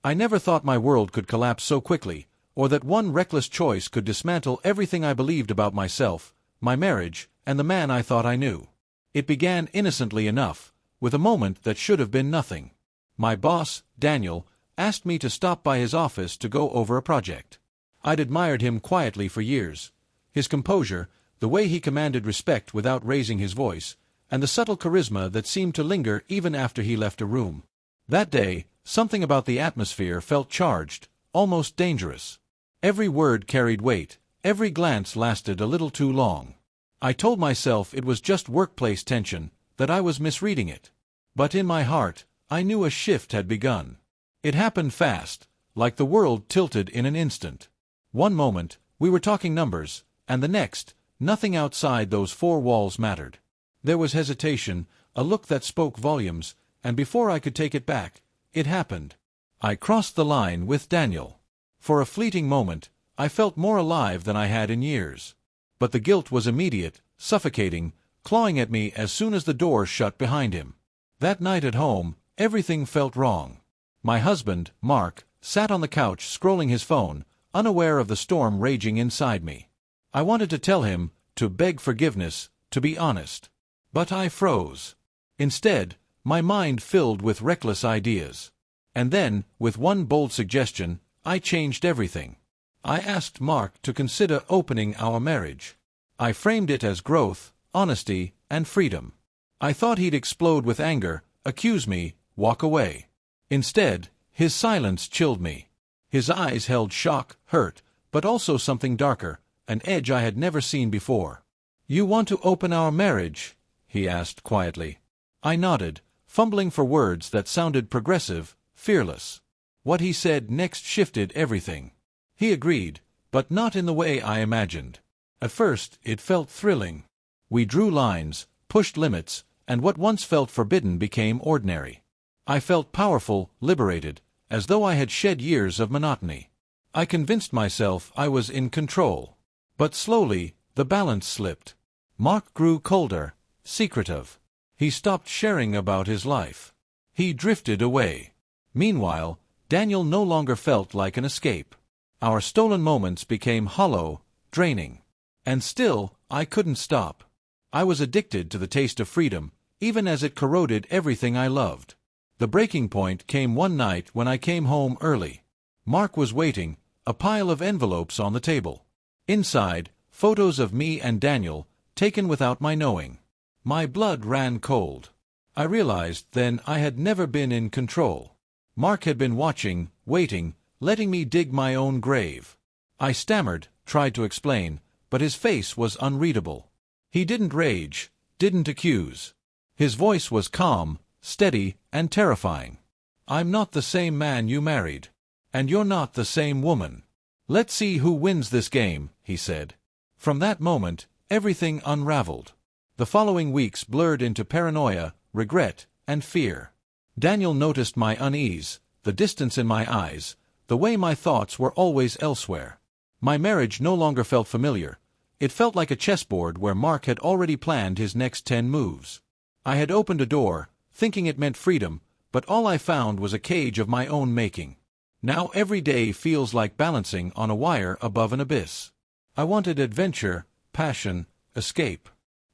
I never thought my world could collapse so quickly, or that one reckless choice could dismantle everything I believed about myself, my marriage, and the man I thought I knew. It began innocently enough, with a moment that should have been nothing. My boss, Daniel, asked me to stop by his office to go over a project. I'd admired him quietly for years. His composure, the way he commanded respect without raising his voice, and the subtle charisma that seemed to linger even after he left a room. That day, something about the atmosphere felt charged, almost dangerous. Every word carried weight, every glance lasted a little too long. I told myself it was just workplace tension, that I was misreading it. But in my heart, I knew a shift had begun. It happened fast, like the world tilted in an instant. One moment, we were talking numbers, and the next, nothing outside those four walls mattered. There was hesitation, a look that spoke volumes, and before I could take it back, it happened. I crossed the line with Daniel. For a fleeting moment, I felt more alive than I had in years. But the guilt was immediate, suffocating, clawing at me as soon as the door shut behind him. That night at home, everything felt wrong. My husband, Mark, sat on the couch scrolling his phone, unaware of the storm raging inside me. I wanted to tell him, to beg forgiveness, to be honest. But I froze. Instead, my mind filled with reckless ideas. And then, with one bold suggestion, I changed everything. I asked Mark to consider opening our marriage. I framed it as growth, honesty, and freedom. I thought he'd explode with anger, accuse me, walk away. Instead, his silence chilled me. His eyes held shock, hurt, but also something darker, an edge I had never seen before. "You want to open our marriage?" he asked quietly. I nodded, fumbling for words that sounded progressive, fearless. What he said next shifted everything. He agreed, but not in the way I imagined. At first, it felt thrilling. We drew lines, pushed limits, and what once felt forbidden became ordinary. I felt powerful, liberated, as though I had shed years of monotony. I convinced myself I was in control. But slowly, the balance slipped. Mark grew colder, secretive. He stopped sharing about his life. He drifted away. Meanwhile, Daniel no longer felt like an escape. Our stolen moments became hollow, draining. And still, I couldn't stop. I was addicted to the taste of freedom, even as it corroded everything I loved. The breaking point came one night when I came home early. Mark was waiting, a pile of envelopes on the table. Inside, photos of me and Daniel, taken without my knowing. My blood ran cold. I realized then I had never been in control. Mark had been watching, waiting, letting me dig my own grave. I stammered, tried to explain, but his face was unreadable. He didn't rage, didn't accuse. His voice was calm, steady, and terrifying. "I'm not the same man you married. And you're not the same woman. Let's see who wins this game," he said. From that moment, everything unraveled. The following weeks blurred into paranoia, regret, and fear. Daniel noticed my unease, the distance in my eyes, the way my thoughts were always elsewhere. My marriage no longer felt familiar. It felt like a chessboard where Mark had already planned his next 10 moves. I had opened a door, thinking it meant freedom, but all I found was a cage of my own making. Now every day feels like balancing on a wire above an abyss. I wanted adventure, passion, escape.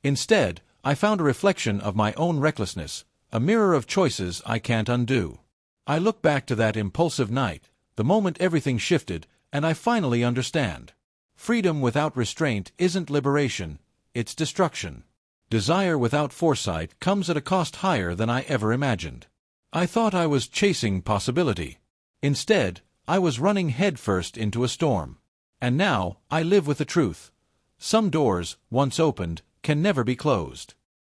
Instead, I found a reflection of my own recklessness, a mirror of choices I can't undo. I look back to that impulsive night, the moment everything shifted, and I finally understand. Freedom without restraint isn't liberation, it's destruction. Desire without foresight comes at a cost higher than I ever imagined. I thought I was chasing possibility. Instead, I was running headfirst into a storm. And now, I live with the truth. Some doors, once opened, can never be closed.